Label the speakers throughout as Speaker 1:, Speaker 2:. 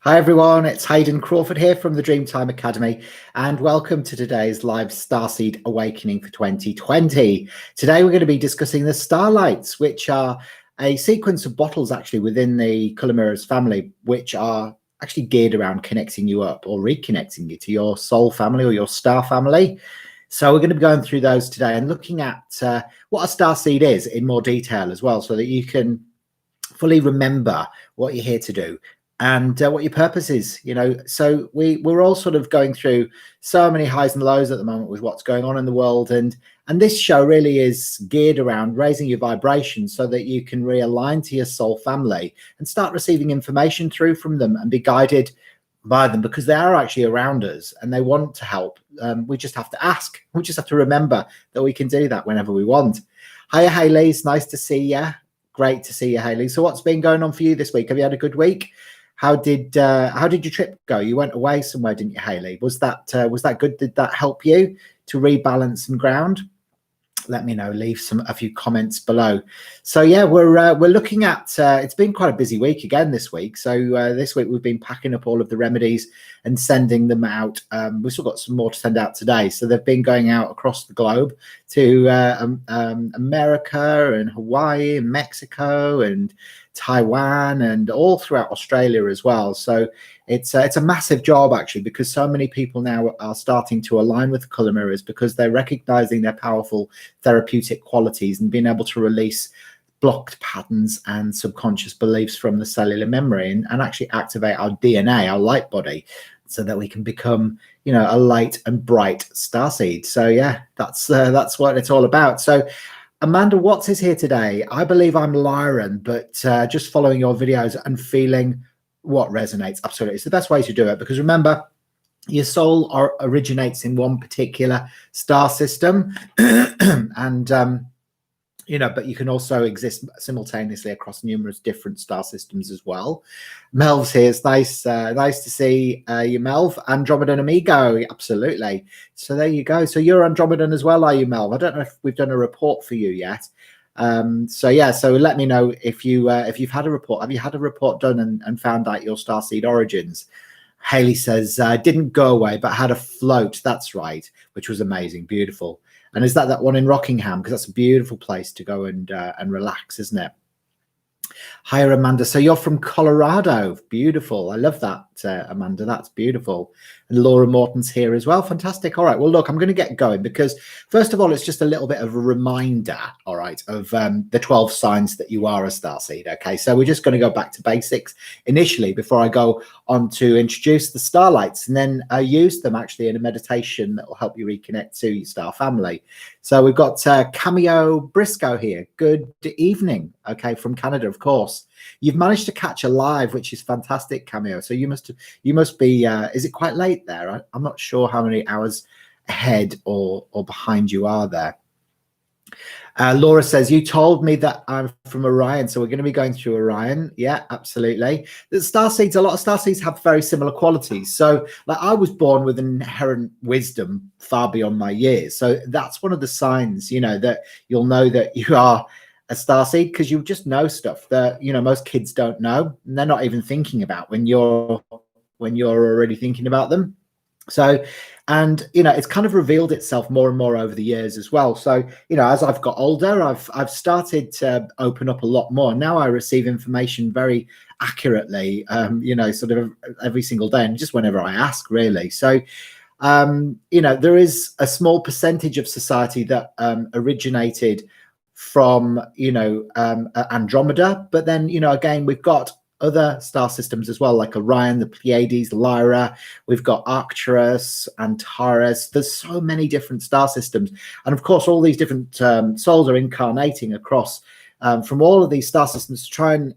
Speaker 1: Hi everyone, it's Hayden Crawford here from the Dreamtime Academy and welcome to today's live Starseed Awakening for 2020. Today we're going to be discussing the Starlights, which are a sequence of bottles actually within the Colour Mirrors family, which are actually geared around connecting you up or reconnecting you to your soul family or your star family. So we're going to be going through those today and looking at what a starseed is in more detail as well, so that you can fully remember what you're here to do and what your purpose is. So we're all sort of going through so many highs and lows at the moment with what's going on in the world, and this show really is geared around raising your vibration so that you can realign to your soul family and start receiving information through from them and be guided by them, because they are actually around us and they want to help. We just have to ask. We just have to remember that we can do that whenever we want. Hiya, Hayley. It's nice to see you. Great to see you, Hayley. So what's been going on for you this week? Have you had a good week? How did your trip go? You went away somewhere, didn't you, Hayley? Was that good? Did that help you to rebalance and ground? Let me know. Leave a few comments below. So yeah, we're looking at. It's been quite a busy week again this week. So this week we've been packing up all of the remedies and sending them out. We've still got some more to send out today. So they've been going out across the globe to America and Hawaii and Mexico and Taiwan and all throughout Australia as well. So it's a massive job actually, because so many people now are starting to align with the colour mirrors because they're recognizing their powerful therapeutic qualities and being able to release blocked patterns and subconscious beliefs from the cellular memory and actually activate our DNA, our light body, so that we can become, a light and bright starseed. So yeah, that's what it's all about. So Amanda Watts is here today. I believe I'm Lyran, but just following your videos and feeling what resonates. Absolutely. It's the best way to do it, because remember, your soul originates in one particular star system and but you can also exist simultaneously across numerous different star systems as well. Melv's here. It's nice to see you, Melv. Andromedan Amigo, absolutely. So there you go. So you're Andromedan as well, are you, Melv? I don't know if we've done a report for you yet. So yeah, so let me know if you've had a report. Have you had a report done and found out your starseed origins? Haley says didn't go away but had a float. That's right, which was amazing, beautiful. And is that one in Rockingham? Because that's a beautiful place to go and relax, isn't it? Hi, Amanda. So you're from Colorado. Beautiful. I love that, Amanda. That's beautiful. And Laura Morton's here as well. Fantastic. All right. Well, look, I'm going to get going because, first of all, it's just a little bit of a reminder, all right, of the 12 signs that you are a starseed. Okay. So we're just going to go back to basics initially before I go on to introduce the starlights and then use them actually in a meditation that will help you reconnect to your star family. So we've got Cameo Briscoe here. Good evening. Okay. From Canada, of course. You've managed to catch a live, which is fantastic, Cameo. So you must be, is it quite late there? I'm not sure how many hours ahead or behind you are there. Laura says, you told me that I'm from Orion, so we're going to be going through Orion. Yeah, absolutely. The starseeds, a lot of starseeds have very similar qualities. So like I was born with an inherent wisdom far beyond my years. So that's one of the signs, that you'll know that you are a starseed, because you just know stuff that most kids don't know, and they're not even thinking about when you're already thinking about them. So, and it's kind of revealed itself more and more over the years as well. So as I've got older, I've started to open up a lot more. Now I receive information very accurately, sort of every single day, and just whenever I ask, really. So there is a small percentage of society that originated from Andromeda, but then again we've got other star systems as well, like Orion, the Pleiades, Lyra. We've got Arcturus, Antares. There's so many different star systems, and of course all these different souls are incarnating across from all of these star systems to try and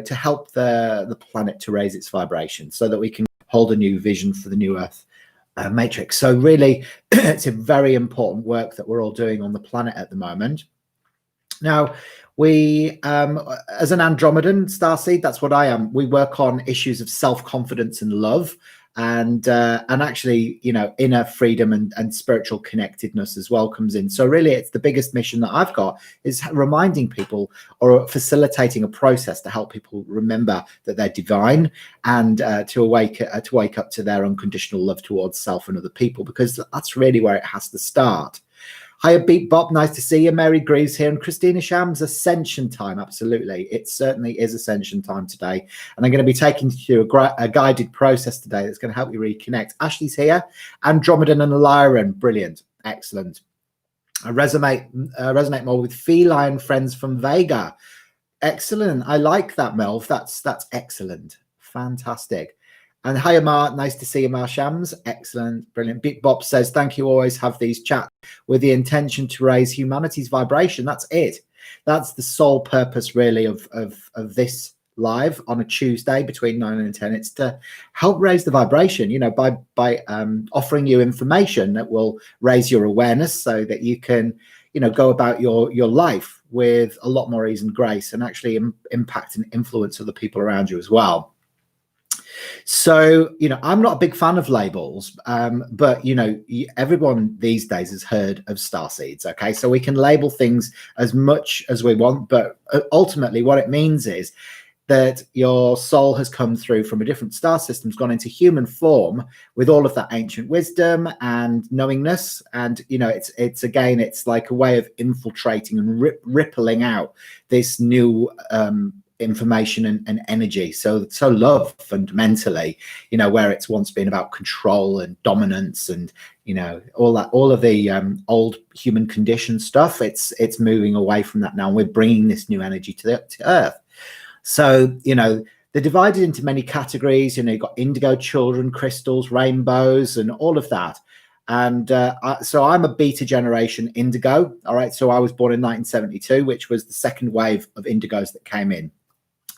Speaker 1: to help the planet to raise its vibration so that we can hold a new vision for the new Earth matrix. So really it's a very important work that we're all doing on the planet at the moment. Now, we, as an Andromedan starseed, that's what I am. We work on issues of self-confidence and love. and actually, you know, inner freedom and spiritual connectedness as well comes in. So really, it's the biggest mission that I've got is reminding people or facilitating a process to help people remember that they're divine and to wake up to their unconditional love towards self and other people, because that's really where it has to start. Hiya, Beat Bob. Nice to see you. Mary Greaves here. And Christina Shams, Ascension time. Absolutely. It certainly is Ascension time today. And I'm going to be taking you through a guided process today that's going to help you reconnect. Ashley's here. Andromedan and Lyran. Brilliant. Excellent. I resonate more with feline friends from Vega. Excellent. I like that, Melv. That's excellent. Fantastic. And hiya, Mar. Nice to see you, Mar Shams. Excellent. Brilliant. Big Bob says, thank you. Always have these chats with the intention to raise humanity's vibration. That's it. That's the sole purpose, really, of this live on a Tuesday between 9 and 10. It's to help raise the vibration, you know, by offering you information that will raise your awareness so that you can, you know, go about your life with a lot more ease and grace and actually impact and influence other people around you as well. So, you know, I'm not a big fan of labels, but, you know, everyone these days has heard of starseeds. Okay, so we can label things as much as we want, but ultimately what it means is that your soul has come through from a different star system, has gone into human form with all of that ancient wisdom and knowingness. And, you know, it's again, it's like a way of infiltrating and rippling out this new information and energy. So love fundamentally, you know, where it's once been about control and dominance and, you know, all of the old human condition stuff, it's moving away from that now. And we're bringing this new energy to Earth. So, you know, they're divided into many categories. You know, you've got indigo children, crystals, rainbows, and all of that. And so I'm a beta generation indigo. All right. So I was born in 1972, which was the second wave of indigos that came in.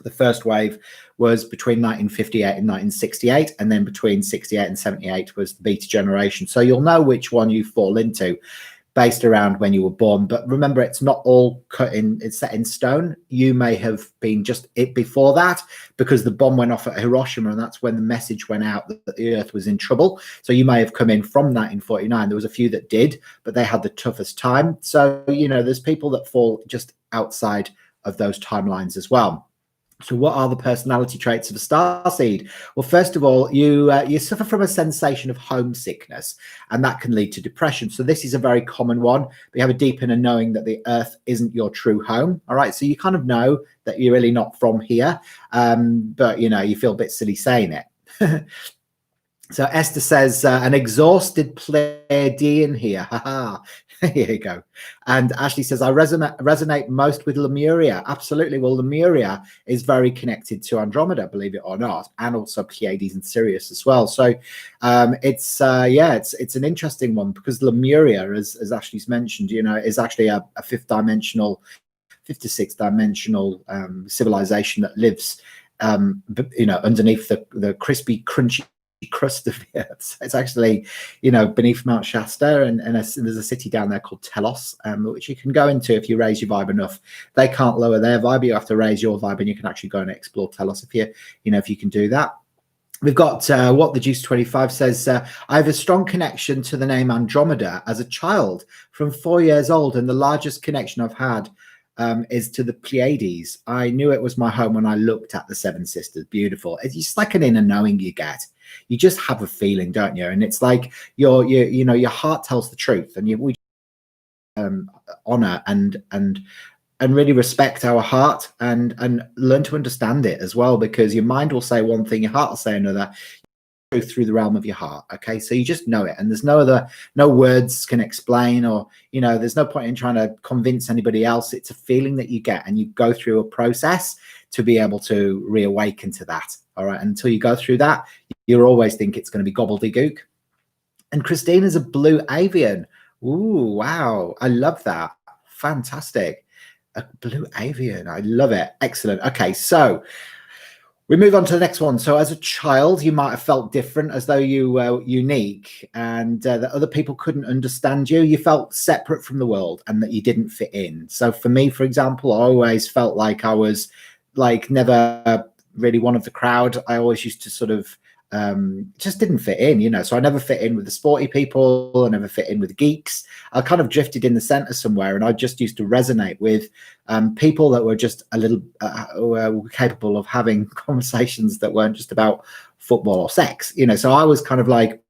Speaker 1: The first wave was between 1958 and 1968. And then between 68 and 78 was the beta generation. So you'll know which one you fall into based around when you were born. But remember, it's not all it's set in stone. You may have been just it before that because the bomb went off at Hiroshima, and that's when the message went out that the Earth was in trouble. So you may have come in from 1949. There was a few that did, but they had the toughest time. So, you know, there's people that fall just outside of those timelines as well. So what are the personality traits of a starseed? Well, first of all, you suffer from a sensation of homesickness, and that can lead to depression. So this is a very common one. We have a deep inner knowing that the Earth isn't your true home. All right, so you kind of know that you're really not from here, but, you know, you feel a bit silly saying it. So Esther says, an exhausted Pleiadian here. Haha. Here you go. And Ashley says, I resonate most with Lemuria. Absolutely. Well, Lemuria is very connected to Andromeda, believe it or not, and also Pleiades and Sirius as well. So it's an interesting one because Lemuria, as Ashley's mentioned, you know, is actually a fifth to sixth dimensional civilization that lives, you know, underneath the crispy, crunchy crust of the Earth. It's actually, you know, beneath Mount Shasta, and there's a city down there called Telos, which you can go into if you raise your vibe enough. They can't lower their vibe. You have to raise your vibe, and you can actually go and explore Telos if you can do that. We've got what the Juice 25 says. I have a strong connection to the name Andromeda as a child from 4 years old, and the largest connection I've had is to the Pleiades. I knew it was my home when I looked at the Seven Sisters. Beautiful. It's just like an inner knowing you get. You just have a feeling, don't you? And it's like your heart tells the truth, and we honor and really respect our heart and learn to understand it as well, because your mind will say one thing, your heart will say another. Go through the realm of your heart. Okay, so you just know it, and there's no words can explain, or, you know, there's no point in trying to convince anybody else. It's a feeling that you get, and you go through a process to be able to reawaken to that. All right, until you go through that, you always think it's going to be gobbledygook. And Christina's a blue avian. Ooh, wow, I love that. Fantastic. A blue avian, I love it. Excellent. Okay, so we move on to the next one. So as a child, you might have felt different, as though you were unique, and that other people couldn't understand you. You felt separate from the world and that you didn't fit in. So for me, for example, I always felt like I was like never really one of the crowd. I always used to sort of just didn't fit in, you know. So I never fit in with the sporty people. I never fit in with the geeks. I kind of drifted in the center somewhere, and I just used to resonate with people that were just a little were capable of having conversations that weren't just about football or sex, you know. So I was kind of like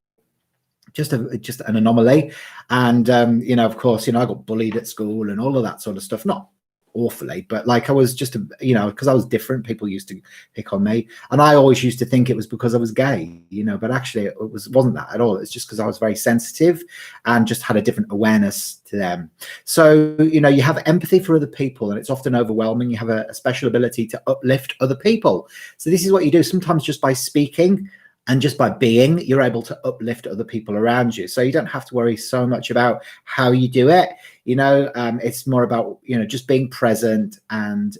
Speaker 1: just an anomaly. And you know, of course, you know, I got bullied at school and all of that sort of stuff. Not awfully, but like I was just you know, because I was different, people used to pick on me, and I always used to think it was because I was gay, you know, but actually it wasn't that at all. It's just because I was very sensitive and just had a different awareness to them. So, you know, you have empathy for other people, and it's often overwhelming. You have a special ability to uplift other people. So this is what you do sometimes, just by speaking and just by being, you're able to uplift other people around you. So you don't have to worry so much about how you do it. You know, it's more about, you know, just being present and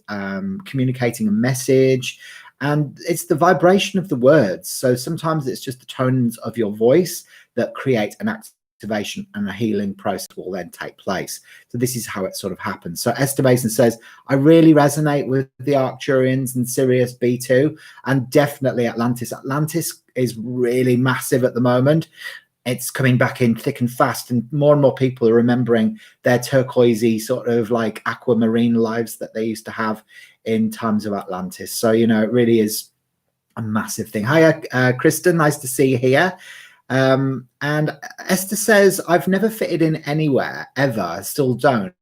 Speaker 1: communicating a message. And it's the vibration of the words. So sometimes it's just the tones of your voice that create an activation, and a healing process will then take place. So this is how it sort of happens. So Esther Mason says, I really resonate with the Arcturians and Sirius B2, and definitely Atlantis. Atlantis is really massive at the moment. It's coming back in thick and fast, and more people are remembering their turquoisey sort of like aquamarine lives that they used to have in times of Atlantis. So, you know, it really is a massive thing. Hi, Kristen, nice to see you here. And Esther says, I've never fitted in anywhere ever. I still don't.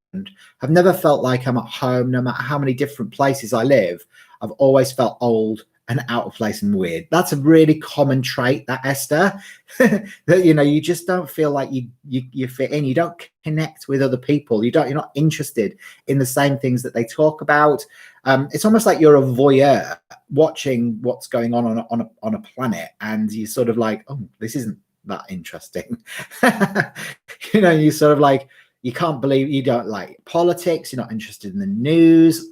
Speaker 1: I've never felt like I'm at home, no matter how many different places I live. I've always felt old and out of place and weird. That's a really common trait, that, Esther, that, you know, you just don't feel like you fit in. You don't connect with other people. You're not interested in the same things that they talk about. It's almost like you're a voyeur watching what's going on a planet, and you're sort of like, oh, this isn't that interesting. You know, you sort of like, you can't believe, you don't like politics, you're not interested in the news,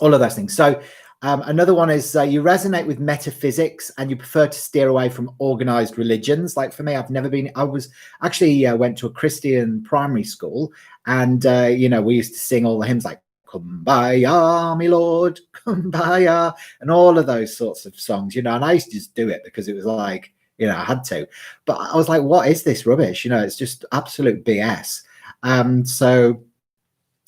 Speaker 1: all of those things. So another one is you resonate with metaphysics, and you prefer to steer away from organized religions. Like for me, I've never been, I was actually went to a Christian primary school, and you know, we used to sing all the hymns like Kumbaya, my Lord, Kumbaya, and all of those sorts of songs, you know. And I used to just do it because it was like, you know, I had to. But I was like, what is this rubbish? You know, it's just absolute BS. So,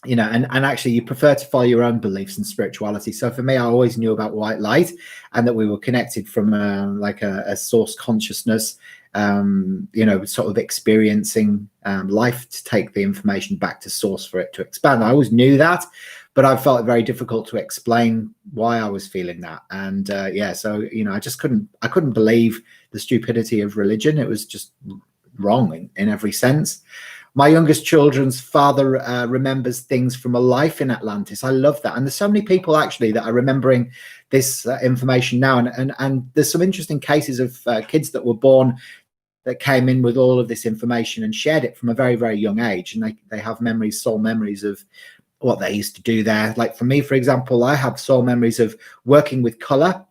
Speaker 1: you know, and actually you prefer to follow your own beliefs and spirituality. So for me, I always knew about white light, and that we were connected from like a source consciousness, you know, sort of experiencing life to take the information back to source for it to expand. I always knew that, but I felt it very difficult to explain why I was feeling that. And yeah, so, you know, I couldn't believe the stupidity of religion. It was just wrong in every sense. My youngest children's father remembers things from a life in Atlantis. I love that. And there's so many people actually that are remembering this information now. And there's some interesting cases of kids that were born that came in with all of this information and shared it from a very, very young age. And they have memories, soul memories of what they used to do there. Like for me, for example, I have soul memories of working with color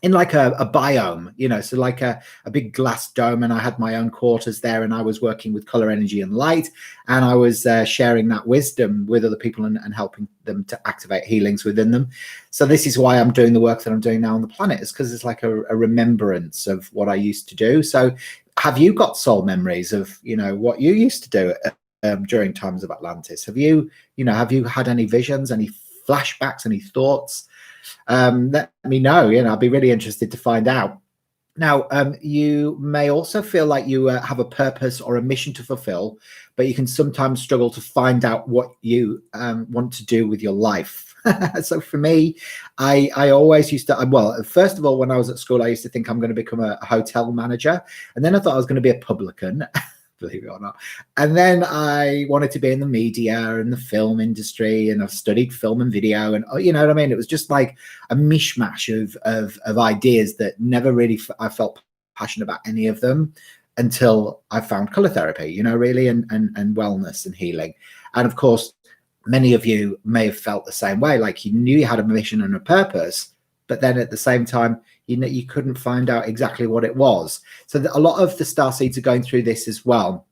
Speaker 1: in like a biome, you know, so like a big glass dome, and I had my own quarters there, and I was working with color, energy, and light, and I was sharing that wisdom with other people and helping them to activate healings within them. So this is why I'm doing the work that I'm doing now on the planet, is because it's like a remembrance of what I used to do. So have you got soul memories of, you know, what you used to do during times of Atlantis? Have you had any visions, any flashbacks, any thoughts? Let me know. You know, I'd be really interested to find out. Now, you may also feel like you have a purpose or a mission to fulfill, but you can sometimes struggle to find out what you want to do with your life. So for me, I always used to, well, first of all, when I was at school, I used to think I'm going to become a hotel manager. And then I thought I was going to be a publican. Believe it or not. And then I wanted to be in the media and the film industry, and I've studied film and video, and you know what I mean? It was just like a mishmash of ideas that never really, I felt passionate about any of them until I found color therapy, you know, really, and wellness and healing. And of course, many of you may have felt the same way, like you knew you had a mission and a purpose, but then at the same time, you know, you couldn't find out exactly what it was. So a lot of the Starseeds are going through this as well.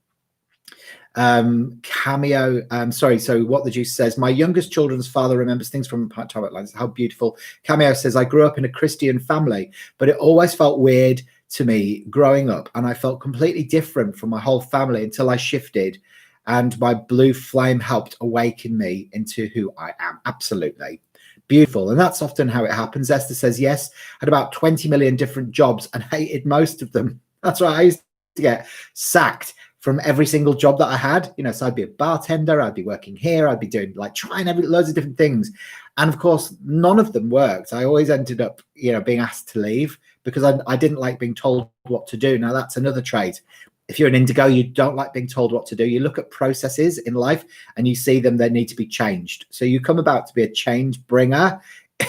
Speaker 1: Cameo, sorry, so what the juice says, my youngest children's father remembers things from time Atlantis. How beautiful. Cameo says, I grew up in a Christian family, but it always felt weird to me growing up, and I felt completely different from my whole family until I shifted, and my blue flame helped awaken me into who I am. Absolutely beautiful. And that's often how it happens. Esther says, yes, had about 20 million different jobs and hated most of them. That's right. I used to get sacked from every single job that I had, so I'd be a bartender, I'd be working here, I'd be doing trying loads of different things. And of course, none of them worked. I always ended up, being asked to leave because I didn't like being told what to do. Now, that's another trait. If you're an indigo, you don't like being told what to do. You look at processes in life and you see them, they need to be changed. So you come about to be a change bringer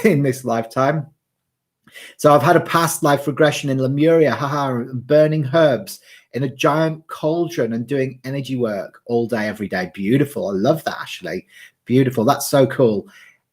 Speaker 1: in this lifetime. So I've had a past life regression in Lemuria, burning herbs in a giant cauldron and doing energy work all day, every day. Beautiful. I love that, Ashley. Beautiful. That's so cool.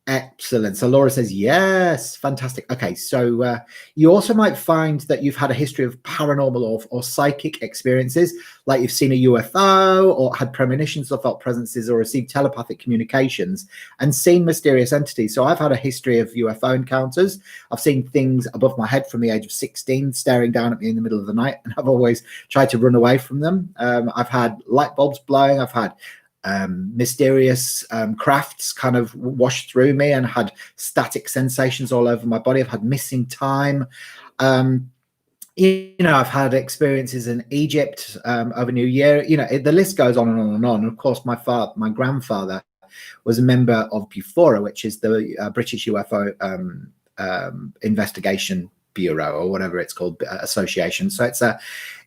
Speaker 1: Excellent. So Laura says, yes, fantastic. Okay, so you also might find that you've had a history of paranormal or psychic experiences, like you've seen a UFO or had premonitions or felt presences or received telepathic communications and seen mysterious entities. So I've had a history of UFO encounters. I've seen things above my head from the age of 16 staring down at me in the middle of the night, and I've always tried to run away from them. I've had light bulbs blowing. I've had mysterious crafts kind of washed through me and had static sensations all over my body. I've had missing time. I've had experiences in Egypt over New Year. The list goes on and on and on. And of course, my grandfather was a member of BUFORA, which is the British UFO investigation bureau or whatever it's called, association. So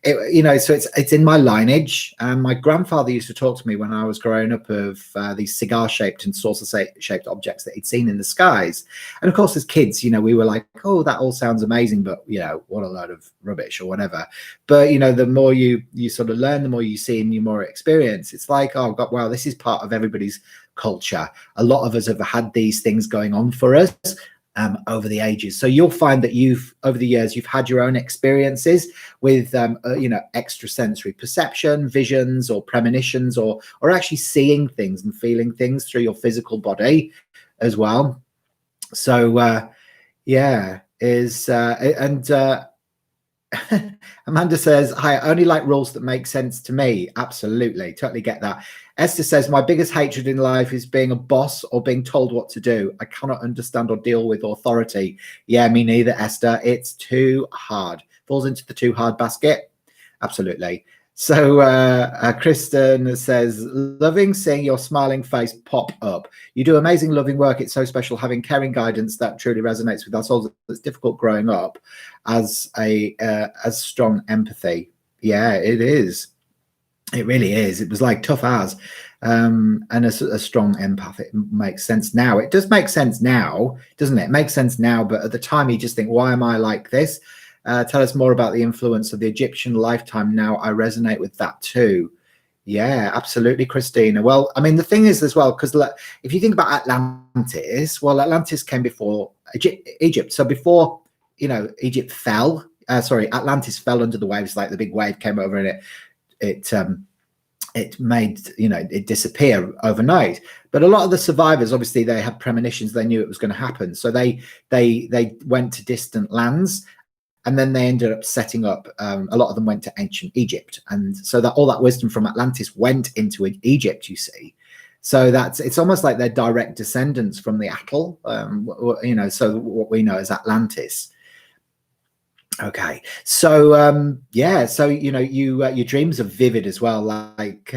Speaker 1: it's in my lineage. And my grandfather used to talk to me when I was growing up of these cigar-shaped and saucer-shaped objects that he'd seen in the skies. And of course, as kids, we were like, oh, that all sounds amazing, but what a load of rubbish or whatever. But the more you sort of learn, the more you see and you more experience. It's like, oh God, wow, this is part of everybody's culture. A lot of us have had these things going on for us over the ages. So you'll find that over the years, you've had your own experiences with, extrasensory perception, visions or premonitions, or actually seeing things and feeling things through your physical body as well. So, Amanda says, hi, I only like rules that make sense to me. Absolutely. Totally get that. Esther says, my biggest hatred in life is being a boss or being told what to do. I cannot understand or deal with authority. Yeah, me neither, Esther. It's too hard. Falls into the too hard basket. Absolutely. So Kristen says, loving seeing your smiling face pop up. You do amazing, loving work. It's so special having caring guidance that truly resonates with our souls. It's difficult growing up as strong empathy. Yeah, it is. It really is. It was like tough as and a strong empath. It makes sense now. It does make sense now, doesn't it? It makes sense now. But at the time, you just think, why am I like this? Tell us more about the influence of the Egyptian lifetime. Now I resonate with that too. Yeah, absolutely, Christina. Well, I mean, the thing is as well, because if you think about Atlantis, well, Atlantis came before Egypt. So before, Egypt fell, Atlantis fell under the waves, like the big wave came over and it made, it disappear overnight. But a lot of the survivors, obviously, they had premonitions. They knew it was going to happen. So they went to distant lands. And then they ended up setting up, a lot of them went to ancient Egypt. And so that all that wisdom from Atlantis went into Egypt, you see. So it's almost like they're direct descendants from the ALL, so what we know as Atlantis. Okay, so your dreams are vivid as well. Like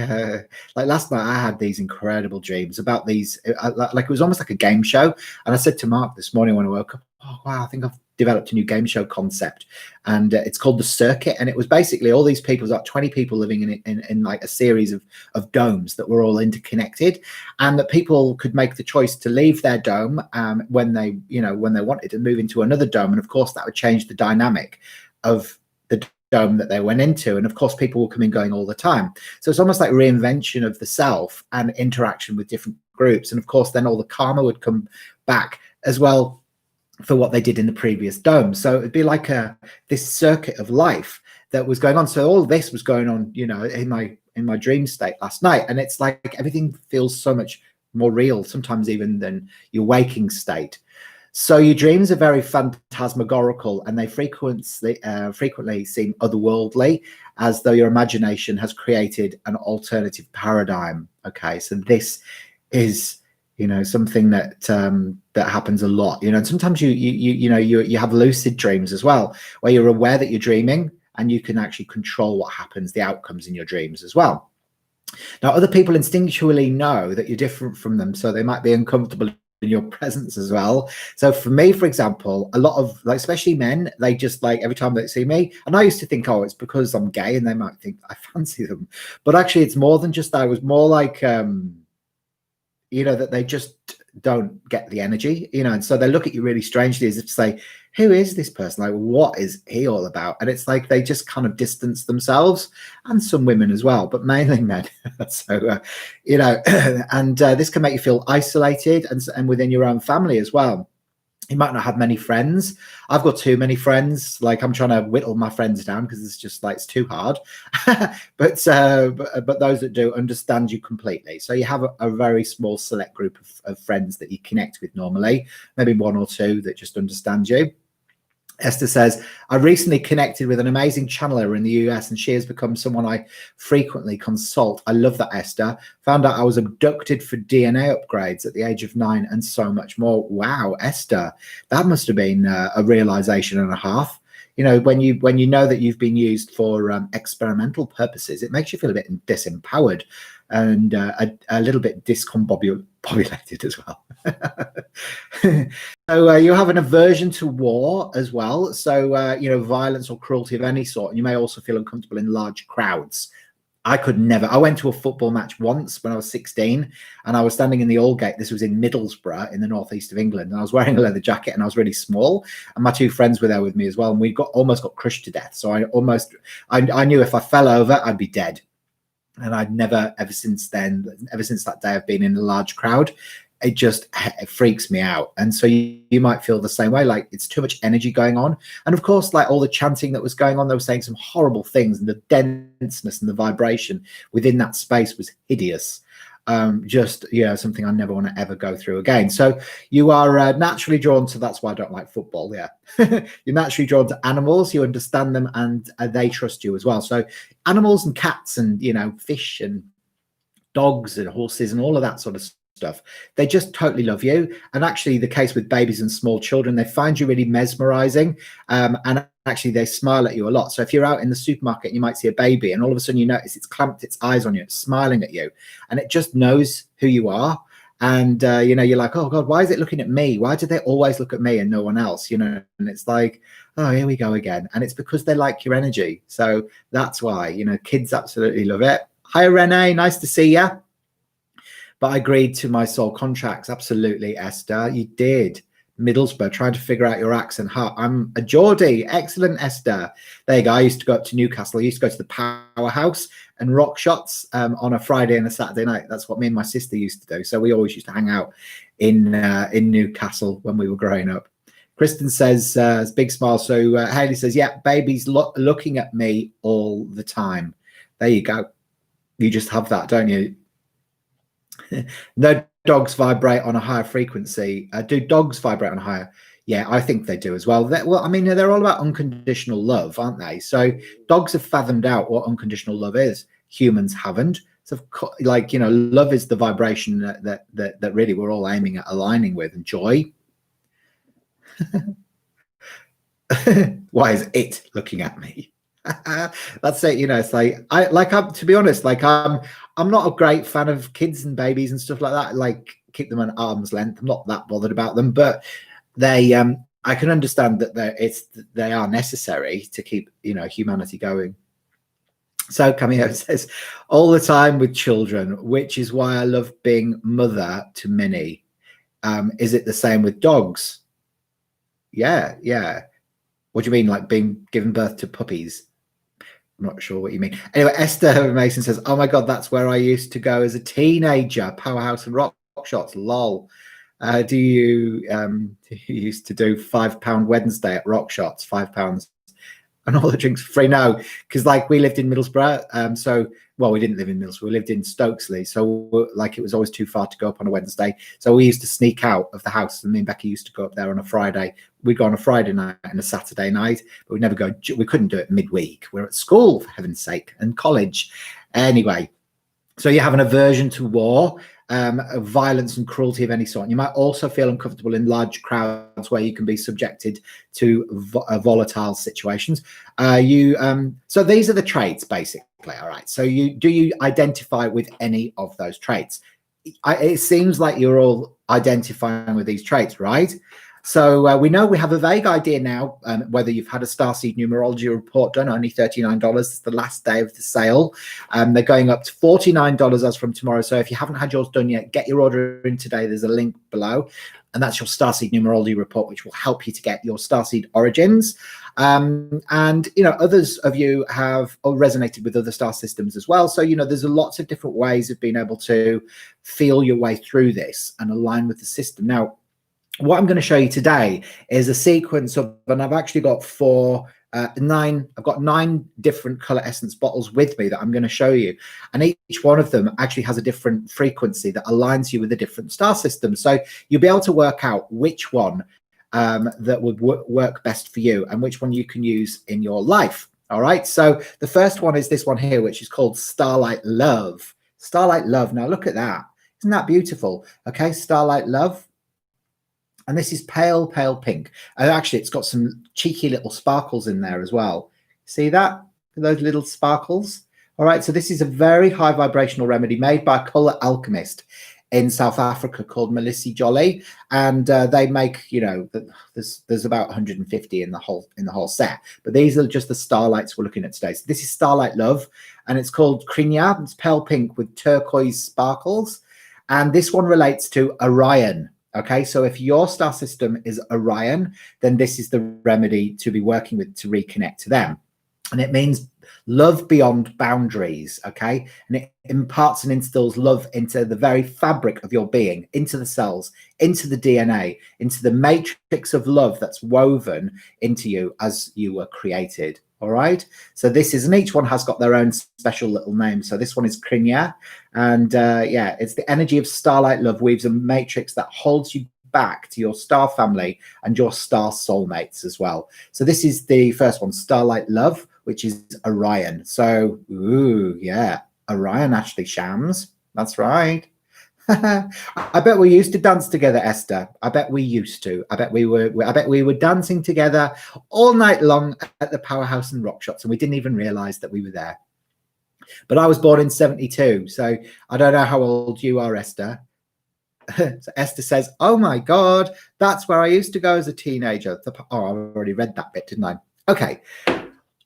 Speaker 1: last night, I had these incredible dreams about these. Like it was almost like a game show. And I said to Mark this morning when I woke up, "Oh wow, I think I've developed a new game show concept," and it's called The Circuit. And it was basically all these people, about 20 people living in like a series of domes that were all interconnected, and that people could make the choice to leave their dome when they wanted and move into another dome. And of course, that would change the dynamic of the dome that they went into. And of course, people were coming and going all the time. So it's almost like reinvention of the self and interaction with different groups. And of course, then all the karma would come back as well for what they did in the previous dome. So it'd be like this circuit of life that was going on. So all this was going on, in my dream state last night. And it's like everything feels so much more real, sometimes even than your waking state. So your dreams are very phantasmagorical, and they frequently seem otherworldly, as though your imagination has created an alternative paradigm. Okay, so this is, you know, something that that happens a lot. You know, and sometimes you have lucid dreams as well, where you're aware that you're dreaming, and you can actually control what happens, the outcomes in your dreams as well. Now, other people instinctually know that you're different from them, so they might be uncomfortable in your presence as well. So for me, for example, a lot of, like, especially men, they just, like, every time they see me, and I used to think, oh, it's because I'm gay and they might think I fancy them, but actually it's more than just that. It was more like you know, that they just don't get the energy, you know, and so they look at you really strangely, as if to say, who is this person? Like, what is he all about? And it's like they just kind of distance themselves, and some women as well, but mainly men. So you know, and this can make you feel isolated, and within your own family as well. You might not have many friends. I've got too many friends. Like, I'm trying to whittle my friends down because it's just, like, it's too hard. but those that do understand you completely. So you have a very small select group of friends that you connect with normally, maybe one or two that just understand you. Esther says, I recently connected with an amazing channeler in the US, and she has become someone I frequently consult. I love that, Esther. Found out I was abducted for DNA upgrades at the age of 9 and so much more. Wow, Esther, that must have been a realization and a half. You know, when you know that you've been used for experimental purposes, it makes you feel a bit disempowered and a little bit discombobulated as well. So you have an aversion to war as well. So, you know, violence or cruelty of any sort. And you may also feel uncomfortable in large crowds. I could never. I went to a football match once when I was 16, and I was standing in the Aldgate. This was in Middlesbrough in the northeast of England, and I was wearing a leather jacket, and I was really small, and my two friends were there with me as well, and we almost got crushed to death. So I knew if I fell over, I'd be dead. And I'd never, ever since that day, I've been in a large crowd. It freaks me out. And so you might feel the same way, like it's too much energy going on. And of course, like all the chanting that was going on, they were saying some horrible things, and the denseness and the vibration within that space was hideous. Just, you know, something I never want to ever go through again. So you are naturally drawn to, that's why I don't like football. Yeah. You're naturally drawn to animals. You understand them, and they trust you as well. So animals and cats and, you know, fish and dogs and horses and all of that sort of stuff, they just totally love you. And actually the case with babies and small children, they find you really mesmerizing, and actually they smile at you a lot. So if you're out in the supermarket, you might see a baby, and all of a sudden you notice it's clamped its eyes on you, it's smiling at you, and it just knows who you are. And you know, you're like, oh God, why is it looking at me? Why do they always look at me and no one else? You know, and it's like, oh, here we go again. And it's because they like your energy. So that's why, you know, kids absolutely love it. Hi, Renee, nice to see you. But I agreed to my soul contracts. Absolutely, Esther, you did. Middlesbrough, trying to figure out your accent. I'm a Geordie. Excellent, Esther. There you go. I used to go up to Newcastle. I used to go to the Powerhouse and rock shots on a Friday and a Saturday night. That's what me and my sister used to do. So we always used to hang out in Newcastle when we were growing up. Kristen says, big smile. So Haley says, yeah, baby's looking at me all the time. There you go. You just have that, don't you? No dogs vibrate on a higher frequency. Do dogs vibrate on a higher? Yeah, I think they do as well. Well, I mean, they're all about unconditional love, aren't they? So dogs have fathomed out what unconditional love is. Humans haven't. So, like, you know, love is the vibration that really we're all aiming at aligning with, and joy. Why is it looking at me? That's it. You know, it's like I'm to be honest, like I'm not a great fan of kids and babies and stuff like that. Like, keep them at arm's length. I'm not that bothered about them, but they I can understand that they are necessary to keep, you know, humanity going. So Camille says, all the time with children, which is why I love being mother to many. Is it the same with dogs? Yeah. What do you mean, like being given birth to puppies? I'm not sure what you mean. Anyway, Esther Mason says, oh my God, that's where I used to go as a teenager. Powerhouse and rock shots. Lol. Do you used to do £5 Wednesday at rock shots, £5 and all the drinks for free? No, because like we lived in Middlesbrough. So well, we didn't live in Middlesbrough, we lived in Stokesley, so like it was always too far to go up on a Wednesday. So we used to sneak out of the house, and me and Becky used to go up there on a Friday. We'd go on a Friday night and a Saturday night, but we'd never go. We couldn't do it midweek. We're at school, for heaven's sake, and college. Anyway, so you have an aversion to war, violence and cruelty of any sort. And you might also feel uncomfortable in large crowds where you can be subjected to volatile situations. So these are the traits, basically. All right. So do you identify with any of those traits? It seems like you're all identifying with these traits, right? So we know we have a vague idea now whether you've had a Starseed Numerology Report done, only $39. It's the last day of the sale. They're going up to $49 as from tomorrow. So if you haven't had yours done yet, get your order in today. There's a link below. And that's your Starseed Numerology Report, which will help you to get your Starseed origins. And, you know, others of you have resonated with other star systems as well. So, you know, there's lots of different ways of being able to feel your way through this and align with the system. Now, what I'm going to show you today is a sequence of, and I've actually got I've got 9 different color essence bottles with me that I'm going to show you. And each one of them actually has a different frequency that aligns you with a different star system. So you'll be able to work out which one that would work best for you and which one you can use in your life. All right. So the first one is this one here, which is called Starlight Love. Starlight Love. Now look at that. Isn't that beautiful? Okay. Starlight Love. And this is pale, pale pink. And actually, it's got some cheeky little sparkles in there as well. See that? Those little sparkles? All right. So this is a very high vibrational remedy made by a color alchemist in South Africa called Melissa Jolly. And they make, you know, there's about 150 in the whole set. But these are just the starlights we're looking at today. So this is Starlight Love. And it's called Krinya. It's pale pink with turquoise sparkles. And this one relates to Orion. Okay, so if your star system is Orion, then this is the remedy to be working with to reconnect to them. And it means love beyond boundaries, okay? And it imparts and instills love into the very fabric of your being, into the cells, into the DNA, into the matrix of love that's woven into you as you were created. All right. So this is, and each one has got their own special little name. So this one is Krinya. And yeah, it's the energy of Starlight Love weaves a matrix that holds you back to your star family and your star soulmates as well. So this is the first one, Starlight Love, which is Orion. So, ooh, yeah, Orion Ashley Shams. That's right. I bet we used to dance together, Esther. I bet we used to. I bet we were dancing together all night long at the Powerhouse and Rock Shops, and we didn't even realize that we were there. But I was born in 72, so I don't know how old you are, Esther. So Esther says, oh my God, that's where I used to go as a teenager. Oh, I already read that bit, didn't I? Okay,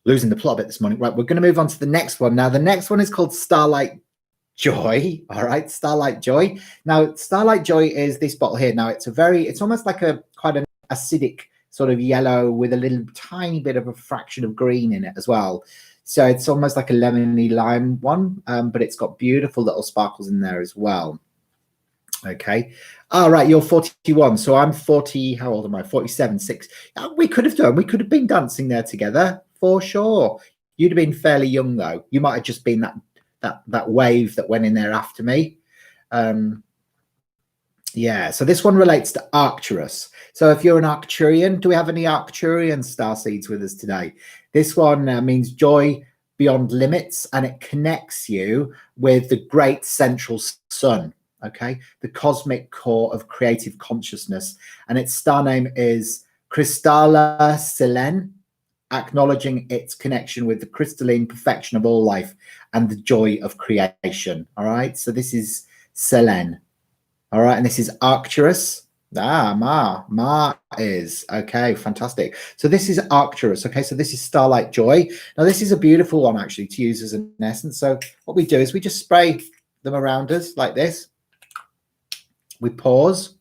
Speaker 1: losing the plot a bit this morning. Right, we're going to move on to the next one. Now, the next one is called Starlight Joy. All right, Starlight Joy. Now, Starlight Joy is this bottle here. Now, it's almost like quite an acidic sort of yellow with a little tiny bit of a fraction of green in it as well. So it's almost like a lemony lime one, but it's got beautiful little sparkles in there as well. Okay. All right, you're 41. So I'm 40. How old am I? 47, 6. We could have been dancing there together for sure. You'd have been fairly young though. You might have just been that wave that went in there after me. Yeah, so this one relates to Arcturus. So if you're an Arcturian, do we have any Arcturian starseeds with us today? This one means joy beyond limits, and it connects you with the great central sun, okay? The cosmic core of creative consciousness. And its star name is Crystalla Selene, acknowledging its connection with the crystalline perfection of all life and the joy of creation. All right, so this is Selene. All right, and this is Arcturus. Ma is okay, fantastic. So this is Arcturus. Okay, so this is Starlight Joy. Now this is a beautiful one actually to use as an essence. So what we do is we just spray them around us like this. We pause.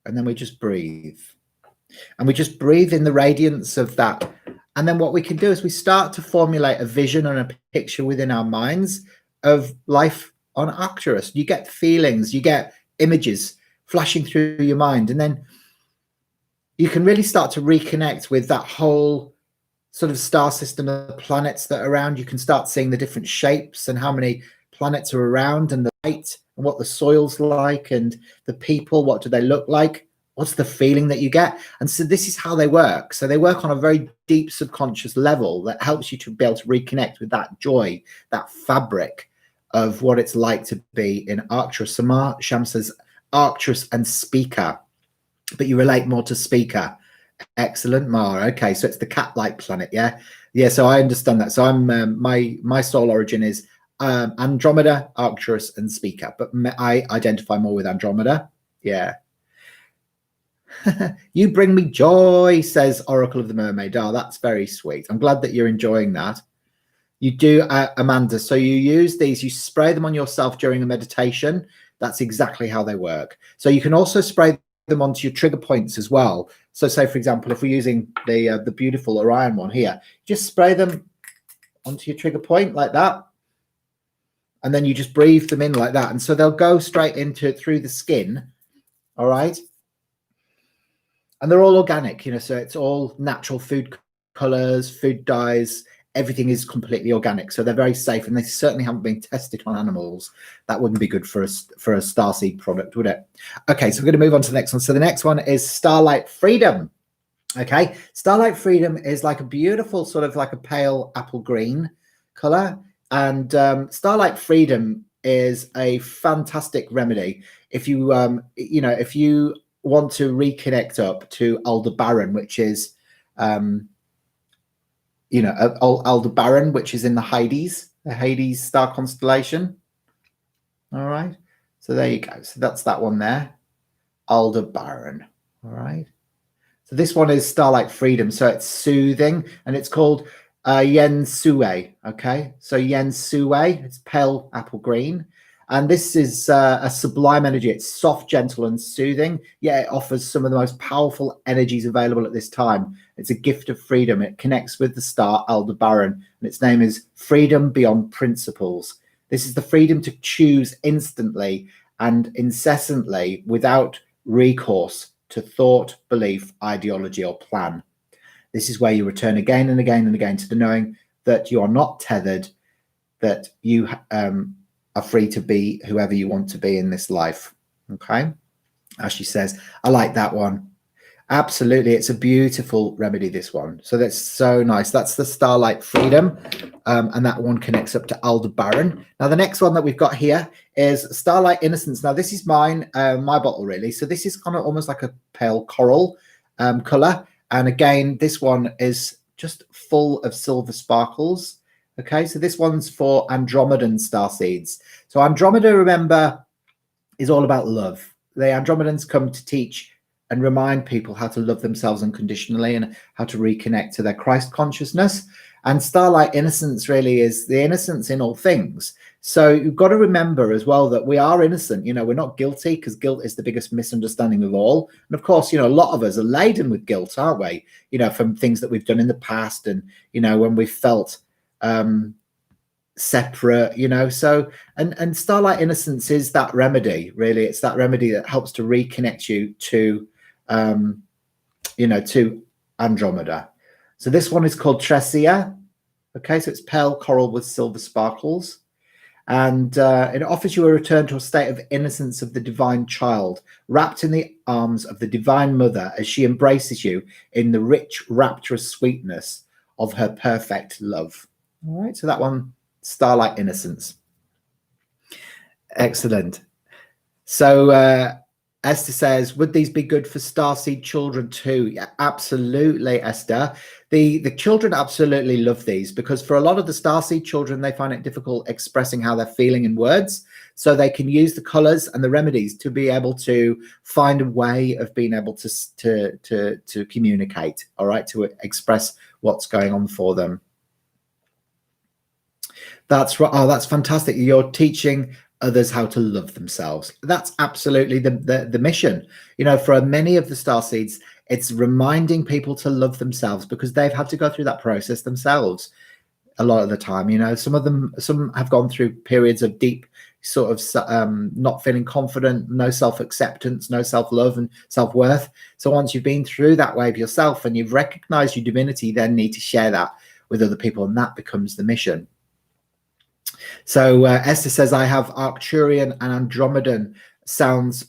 Speaker 1: And then we just breathe. And we just breathe in the radiance of that. And then what we can do is we start to formulate a vision and a picture within our minds of life on Arcturus. You get feelings, you get images flashing through your mind. And then you can really start to reconnect with that whole sort of star system of planets that are around. You can start seeing the different shapes and how many planets are around, and the light, and what the soil's like, and the people, what do they look like, what's the feeling that you get. And so this is how they work. So they work on a very deep subconscious level that helps you to be able to reconnect with that joy, that fabric of what it's like to be in Arcturus. Samar Sham says Arcturus and speaker, but you relate more to speaker. Excellent, Mar. Okay, so it's the cat-like planet. Yeah, so I understand that. So I'm my soul origin is Andromeda, Arcturus, and speaker, but I identify more with Andromeda. Yeah. You bring me joy, says Oracle of the Mermaid. Oh, that's very sweet. I'm glad that you're enjoying that. You do, Amanda. So you use these, you spray them on yourself during a meditation. That's exactly how they work. So you can also spray them onto your trigger points as well. So say, for example, if we're using the beautiful Orion one here, just spray them onto your trigger point like that. And then you just breathe them in like that. And so they'll go straight into through the skin. All right. And they're all organic, you know, so it's all natural food colors, food dyes, everything is completely organic. So they're very safe, and they certainly haven't been tested on animals. That wouldn't be good for a Starseed product, would it? Okay, so we're going to move on to the next one. So the next one is Starlight Freedom. Okay, Starlight Freedom is like a beautiful sort of like a pale apple green color. And Starlight Freedom is a fantastic remedy. If you, you know, if you want to reconnect up to Aldebaran, which is, you know, Aldebaran, which is in the Hades star constellation. All right. So there you go. So that's that one there. Aldebaran. All right. So this one is Starlight Freedom. So it's soothing, and it's called Yen Sue. Okay. So Yen Sue, it's pale apple green. And this is a sublime energy. It's soft, gentle, and soothing. Yeah, it offers some of the most powerful energies available at this time. It's a gift of freedom. It connects with the star Aldebaran, and its name is Freedom Beyond Principles. This is the freedom to choose instantly and incessantly without recourse to thought, belief, ideology, or plan. This is where you return again and again and again to the knowing that you are not tethered, that you are free to be whoever you want to be in this life. Okay. As she says, I like that one. Absolutely. It's a beautiful remedy, this one. So that's so nice. That's the Starlight Freedom. And that one connects up to Aldebaran. Now, the next one that we've got here is Starlight Innocence. Now, this is mine, my bottle, really. So this is kind of almost like a pale coral color. And again, this one is just full of silver sparkles. Okay, so this one's for Andromedan starseeds. So Andromeda, remember, is all about love. The Andromedans come to teach and remind people how to love themselves unconditionally and how to reconnect to their Christ consciousness. And Starlight Innocence really is the innocence in all things. So you've got to remember as well that we are innocent. You know, we're not guilty, because guilt is the biggest misunderstanding of all. And of course, you know, a lot of us are laden with guilt, aren't we? You know, from things that we've done in the past, and, you know, when we felt separate, you know. So and Starlight Innocence is that remedy, really. It's that remedy that helps to reconnect you to you know, to Andromeda. So this one is called Tresia. Okay, so it's pale coral with silver sparkles, and it offers you a return to a state of innocence of the divine child, wrapped in the arms of the divine mother as she embraces you in the rich rapturous sweetness of her perfect love. All right, so that one, Starlight Innocence. Excellent. So Esther says, would these be good for starseed children too? Yeah, absolutely, Esther. The children absolutely love these, because for a lot of the starseed children, they find it difficult expressing how they're feeling in words. So they can use the colors and the remedies to be able to find a way of being able to communicate, all right, to express what's going on for them. That's right. Oh, that's fantastic. You're teaching others how to love themselves. That's absolutely the mission. You know, for many of the starseeds, it's reminding people to love themselves, because they've had to go through that process themselves a lot of the time. You know, some have gone through periods of deep sort of not feeling confident, no self-acceptance, no self-love and self-worth. So once you've been through that wave yourself and you've recognized your divinity, you then need to share that with other people, and that becomes the mission. So Esther says, I have Arcturian and Andromedan. Sounds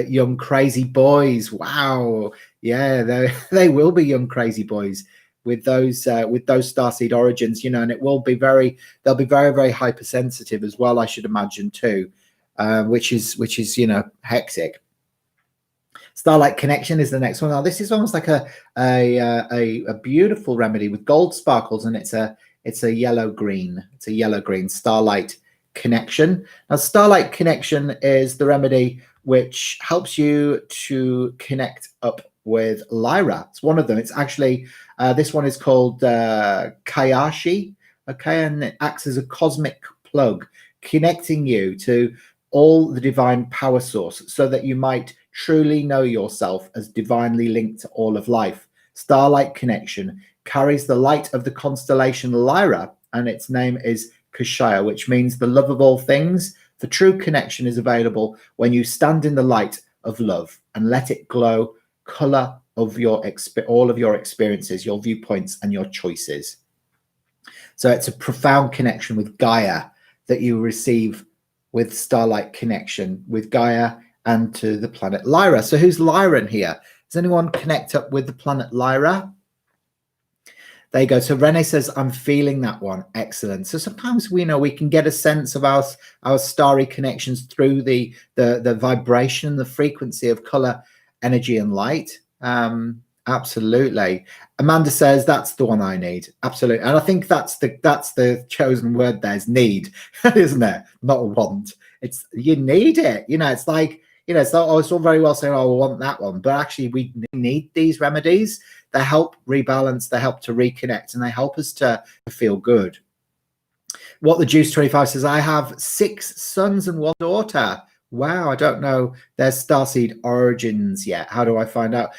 Speaker 1: young crazy boys. Wow. Yeah, they will be young crazy boys with those starseed origins, you know, and it will be they'll be very, very hypersensitive as well, I should imagine too, which is, you know, hectic. Starlight Connection is the next one. Now this is almost like a beautiful remedy with gold sparkles, and it's a yellow green. It's a yellow green Starlight Connection. Now Starlight Connection is the remedy which helps you to connect up with Lyra. It's one of them. It's actually this one is called Kayashi. Okay, and it acts as a cosmic plug, connecting you to all the divine power source so that you might truly know yourself as divinely linked to all of life. Starlight Connection carries the light of the constellation Lyra, and its name is Kashaya, which means the love of all things. The true connection is available when you stand in the light of love and let it glow color of all of your experiences, your viewpoints, and your choices. So it's a profound connection with Gaia that you receive with Starlight Connection, with Gaia and to the planet Lyra. So who's Lyran here? Does anyone connect up with the planet Lyra? There you go. So Renee says, I'm feeling that one. Excellent. So sometimes we know we can get a sense of our starry connections through the vibration, the frequency of color, energy, and light. Absolutely. Amanda says that's the one I need. Absolutely. And I think that's the chosen word there is need, isn't it? Not want. It's you need it. You know, it's like, you know, it's all very well saying, oh, I want that one. But actually we need these remedies. They help rebalance, they help to reconnect, and they help us to feel good. What the Juice 25 says, I have 6 sons and 1 daughter. Wow, I don't know their Starseed origins yet. How do I find out?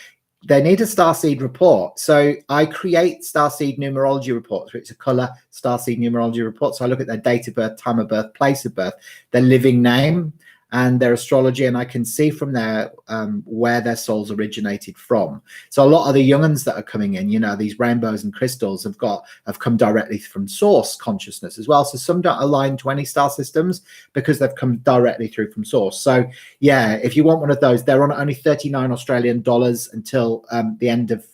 Speaker 1: They need a Starseed report. So I create Starseed Numerology Reports, which is a color Starseed Numerology Report. So I look at their date of birth, time of birth, place of birth, their living name, and their astrology, and I can see from there where their souls originated from. So a lot of the young ones that are coming in, you know, these rainbows and crystals have come directly from source consciousness as well. So some don't align to any star systems because they've come directly through from source. So yeah, if you want one of those, they're on only 39 Australian dollars until the end of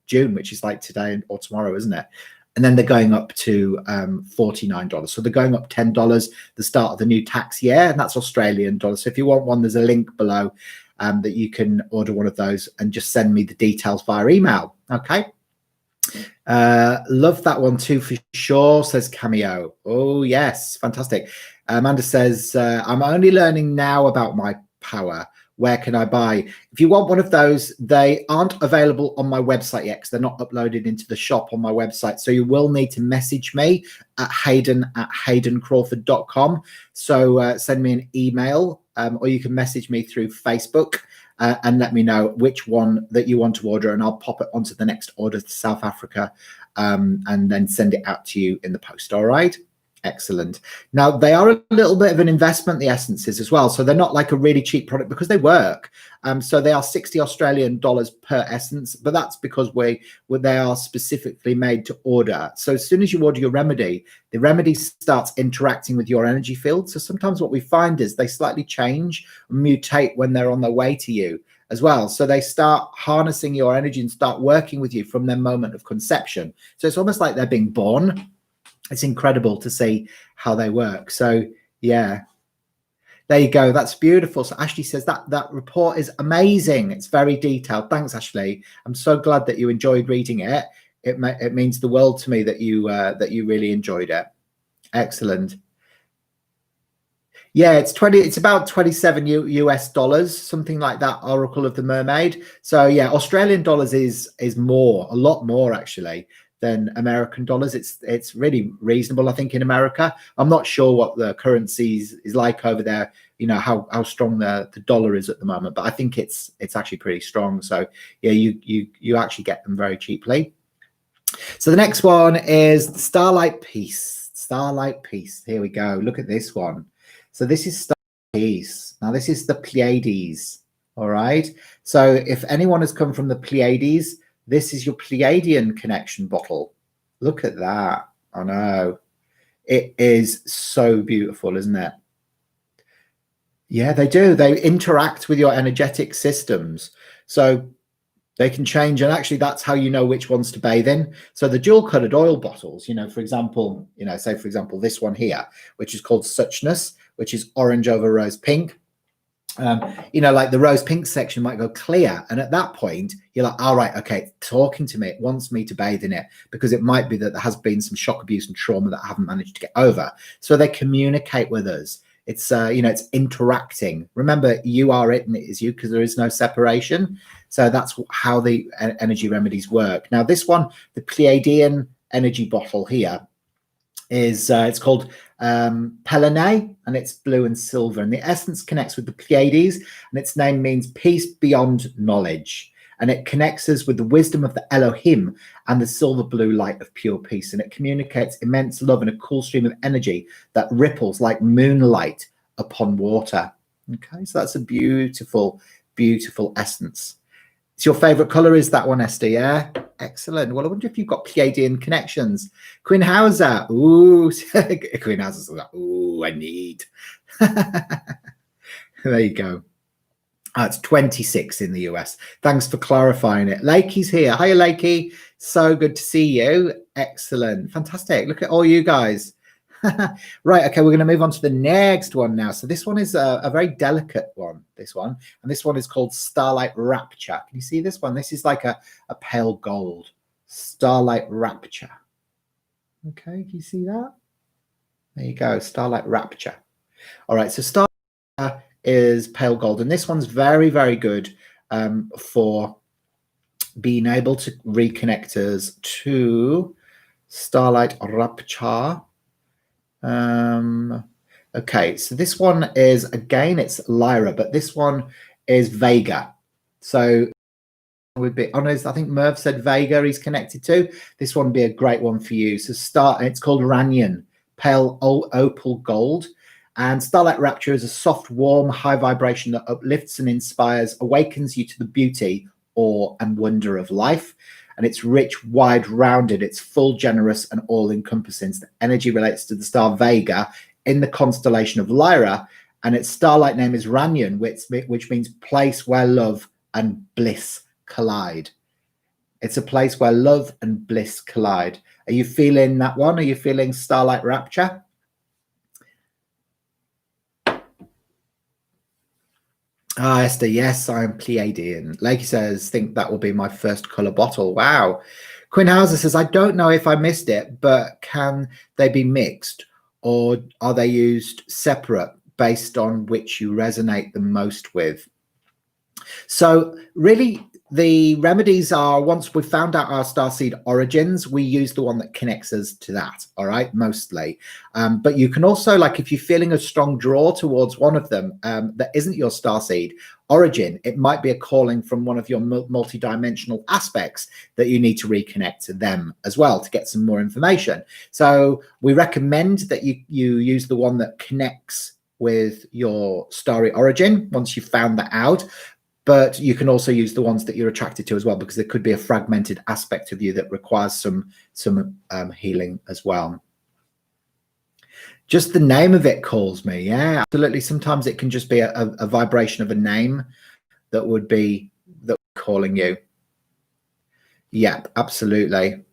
Speaker 1: June, which is like today or tomorrow, isn't it? And then they're going up to $49. So they're going up $10 the start of the new tax year, and that's Australian dollars. So if you want one, there's a link below that you can order one of those and just send me the details via email. Okay. Love that one too for sure, says Cameo. Oh, yes. Fantastic. Amanda says, I'm only learning now about my power. Where can I buy? If you want one of those, they aren't available on my website yet because they're not uploaded into the shop on my website. So you will need to message me at hayden@haydencrawford.com. So send me an email or you can message me through Facebook and let me know which one that you want to order, and I'll pop it onto the next order to South Africa and then send it out to you in the post. All right. Excellent. Now they are a little bit of an investment, the essences as well. So they're not like a really cheap product because they work. So they are 60 Australian dollars per essence, but that's because they are specifically made to order. So as soon as you order your remedy, the remedy starts interacting with your energy field. So sometimes what we find is they slightly change, mutate when they're on their way to you as well. So they start harnessing your energy and start working with you from their moment of conception. So it's almost like they're being born. It's incredible to see how they work. So yeah, there you go. That's beautiful. So Ashley says that report is amazing. It's very detailed. Thanks, Ashley. I'm so glad that you enjoyed reading it. It means the world to me that you really enjoyed it. Excellent. Yeah, it's about 27 US dollars, something like that. Oracle of the Mermaid. So yeah, Australian dollars is more, a lot more actually than American dollars. It's really reasonable, I think, in America. I'm not sure what the currency is like over there, you know, how strong the dollar is at the moment, but I think it's actually pretty strong. So yeah, you actually get them very cheaply. So the next one is Starlight Peace. Starlight Peace. Here we go. Look at this one. So this is star peace. Now this is the Pleiades. All right. So if anyone has come from the Pleiades, this is your Pleiadian connection bottle. Look at that. I know. It is so beautiful, isn't it? Yeah, they do. They interact with your energetic systems. So they can change. And actually, that's how you know which ones to bathe in. So the dual colored oil bottles, for example, say, for example, this one here, which is called Suchness, which is orange over rose pink. Like the rose pink section might go clear. And at that point, you're like, all right, okay, it's talking to me. It wants me to bathe in it because it might be that there has been some shock abuse and trauma that I haven't managed to get over. So they communicate with us. It's, it's interacting. Remember, you are it and it is you because there is no separation. So that's how the energy remedies work. Now, this one, the Pleiadian energy bottle here, is it's called Pelene, and it's blue and silver, and the essence connects with the Pleiades, and its name means peace beyond knowledge, and it connects us with the wisdom of the Elohim and the silver blue light of pure peace, and it communicates immense love and a cool stream of energy that ripples like moonlight upon water. Okay, so that's a beautiful, beautiful essence. It's your favorite color is that one, Esther? Yeah, excellent. Well, I wonder if you've got Pleiadian connections. Quinn Hauser, ooh, Quinn Hauser's like, ooh, I need. There you go. It's 26 in the US. Thanks for clarifying it. Lakey's here. Hiya, Lakey. So good to see you. Excellent. Fantastic. Look at all you guys. Right. Okay. We're going to move on to the next one now. So this one is a very delicate one, this one. And this one is called Starlight Rapture. Can you see this one? This is like a pale gold. Starlight Rapture. Okay. Can you see that? There you go. Starlight Rapture. All right. So Starlight is pale gold. And this one's very, very good for being able to reconnect us to Starlight Rapture. Okay, so this one is, again, it's Lyra, but this one is Vega. So would be honest, I think Merv said Vega he's connected to. This one would be a great one for you. So it's called Ranyan, pale opal gold. And Starlight Rapture is a soft, warm, high vibration that uplifts and inspires, awakens you to the beauty, awe, and wonder of life. And it's rich, wide, rounded. It's full, generous, and all-encompassing. The energy relates to the star Vega in the constellation of Lyra, and its starlight name is Ranyan, which means place where love and bliss collide. It's a place where love and bliss collide. Are you feeling that one? Are you feeling Starlight Rapture? Ah, Esther, yes, I am Pleiadian. Lakey says, think that will be my first colour bottle. Wow. Quinn Hauser says, I don't know if I missed it, but can they be mixed or are they used separate based on which you resonate the most with? So really, the remedies are, once we've found out our starseed origins, we use the one that connects us to that, all right, mostly. But you can also, like, if you're feeling a strong draw towards one of them that isn't your starseed origin, it might be a calling from one of your multi-dimensional aspects that you need to reconnect to them as well to get some more information. So we recommend that you use the one that connects with your starry origin once you've found that out. But you can also use the ones that you're attracted to as well, because there could be a fragmented aspect of you that requires some healing as well. Just the name of it calls me. Yeah, absolutely. Sometimes it can just be a vibration of a name that would be calling you. Yeah, absolutely.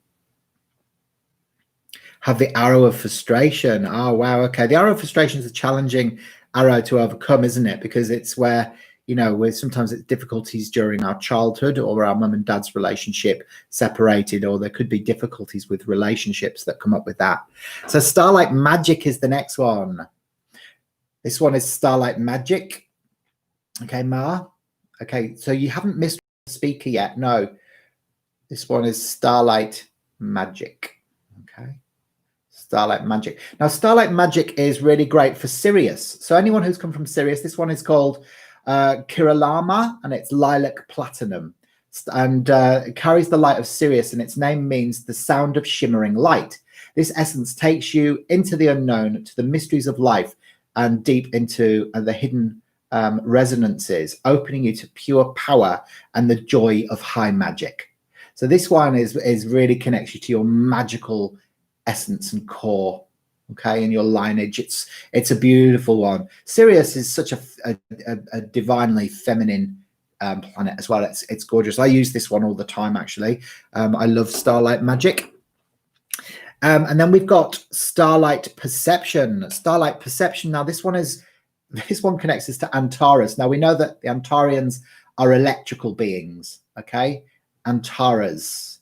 Speaker 1: Have the arrow of frustration. Oh, wow. Okay. The arrow of frustration is a challenging arrow to overcome, isn't it? Because it's where, where sometimes it's difficulties during our childhood or our mum and dad's relationship separated, or there could be difficulties with relationships that come up with that. So Starlight Magic is the next one. This one is Starlight Magic. Okay, Ma. Okay, so you haven't missed the speaker yet. No, this one is Starlight Magic. Okay. Starlight Magic. Now, Starlight Magic is really great for Sirius. So anyone who's come from Sirius, this one is called Kiralama, and it's Lilac Platinum, and it carries the light of Sirius, and its name means the sound of shimmering light. This essence takes you into the unknown, to the mysteries of life, and deep into the hidden resonances, opening you to pure power and the joy of high magic. So this one is really connects you to your magical essence and core, okay, and your lineage. It's a beautiful one. Sirius is such a divinely feminine planet as well. It's gorgeous. I use this one all the time, actually. I love starlight magic. And then we've got Starlight Perception. Starlight Perception. Now this one connects us to Antares. Now we know that the Antarians are electrical beings. Okay, Antares.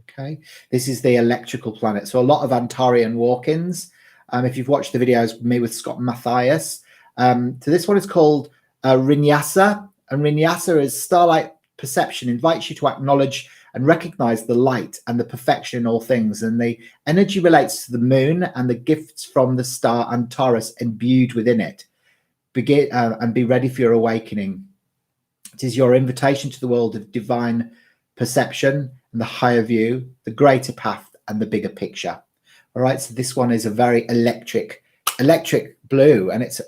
Speaker 1: Okay, this is the electrical planet. So a lot of Antarian walk-ins. If you've watched the videos with me with Scott Matthias, so this one is called Rinyasa, and Rinyasa is Starlight Perception. Invites you to acknowledge and recognize the light and the perfection in all things, and the energy relates to the moon and the gifts from the star Antares imbued within it. Begin and be ready for your awakening. It is your invitation to the world of divine perception and the higher view, the greater path, and the bigger picture. All right, so this one is a very electric blue, and it's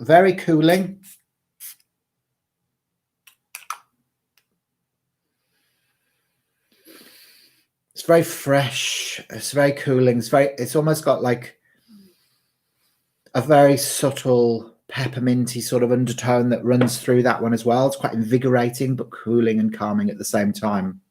Speaker 1: very cooling. It's very fresh. It's very cooling. It's almost got like a very subtle pepperminty sort of undertone that runs through that one as well. It's quite invigorating, but cooling and calming at the same time.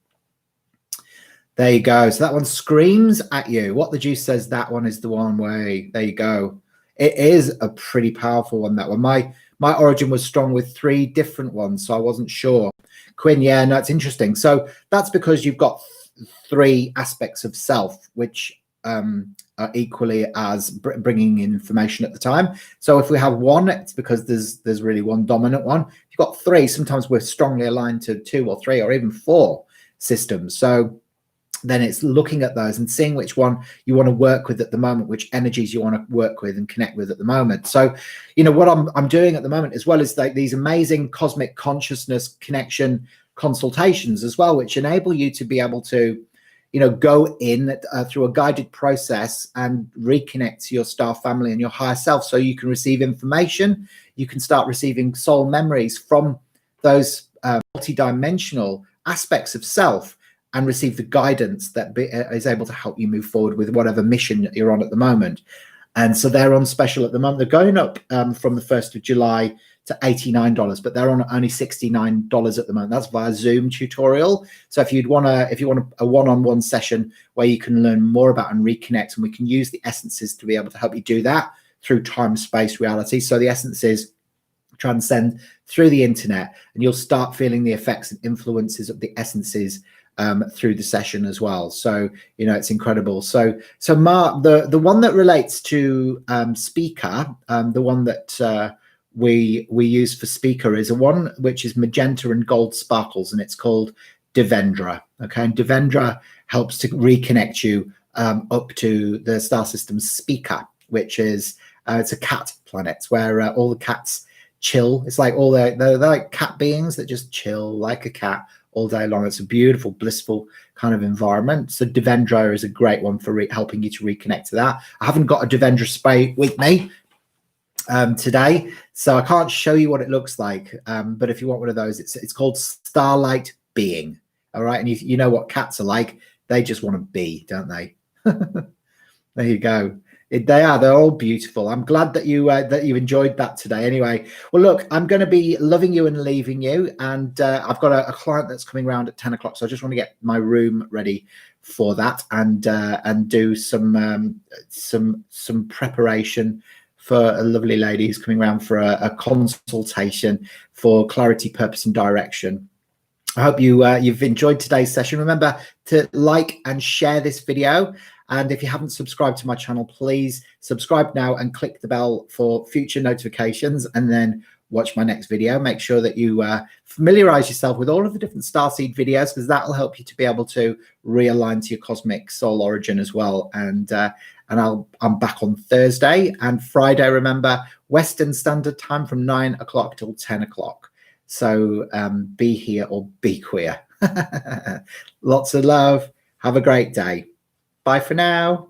Speaker 1: There you go. So that one screams at you. What the juice says, that one is the one way. There you go. It is a pretty powerful one, that one. My origin was strong with 3 different ones, so I wasn't sure. Quinn, yeah, no, it's interesting. So that's because you've got 3 aspects of self, which are equally as bringing in information at the time. So if we have 1, it's because there's really 1 dominant one. If you've got 3, sometimes we're strongly aligned to 2 or 3 or even 4 systems. So then it's looking at those and seeing which one you want to work with at the moment, which energies you want to work with and connect with at the moment. So, you know, what I'm doing at the moment as well is like these amazing cosmic consciousness connection consultations as well, which enable you to be able to, you know, go in through a guided process and reconnect to your star family and your higher self, so you can receive information. You can start receiving soul memories from those multidimensional aspects of self, and receive the guidance that is able to help you move forward with whatever mission that you're on at the moment. And so they're on special at the moment. They're going up from the 1st of July to $89, but they're on only $69 at the moment. That's via Zoom tutorial. So if you want a one-on-one session where you can learn more about and reconnect, and we can use the essences to be able to help you do that through time, space, reality. So the essences transcend through the internet, and you'll start feeling the effects and influences of the essences through the session as well. So, you know, it's incredible. So Mark, the one that relates to speaker, the one that we use for speaker is a one which is magenta and gold sparkles, and it's called Devendra. Okay, and Devendra helps to reconnect you up to the star system's speaker, which is it's a cat planet where all the cats chill. It's like they're like cat beings that just chill like a cat all day long. It's a beautiful, blissful kind of environment. So Devendra is a great one for helping you to reconnect to that. I haven't got a Devendra spray with me today, so I can't show you what it looks like. But if you want one of those, it's called Starlight Being. All right, and you know what cats are like. They just want to be, don't they? There you go. They're all beautiful. I'm glad that you enjoyed that today. Anyway, well, look, I'm going to be loving you and leaving you, and I've got a client that's coming around at 10 o'clock, so I just want to get my room ready for that and do some preparation for a lovely lady who's coming around for a consultation for clarity, purpose, and direction. I hope you've enjoyed today's session. Remember to like and share this video. And if you haven't subscribed to my channel, please subscribe now and click the bell for future notifications, and then watch my next video. Make sure that you familiarize yourself with all of the different Starseed videos, because that will help you to be able to realign to your cosmic soul origin as well. And I'm back on Thursday and Friday, remember, Western Standard Time from 9 o'clock till 10 o'clock. So be here or be queer. Lots of love. Have a great day. Bye for now.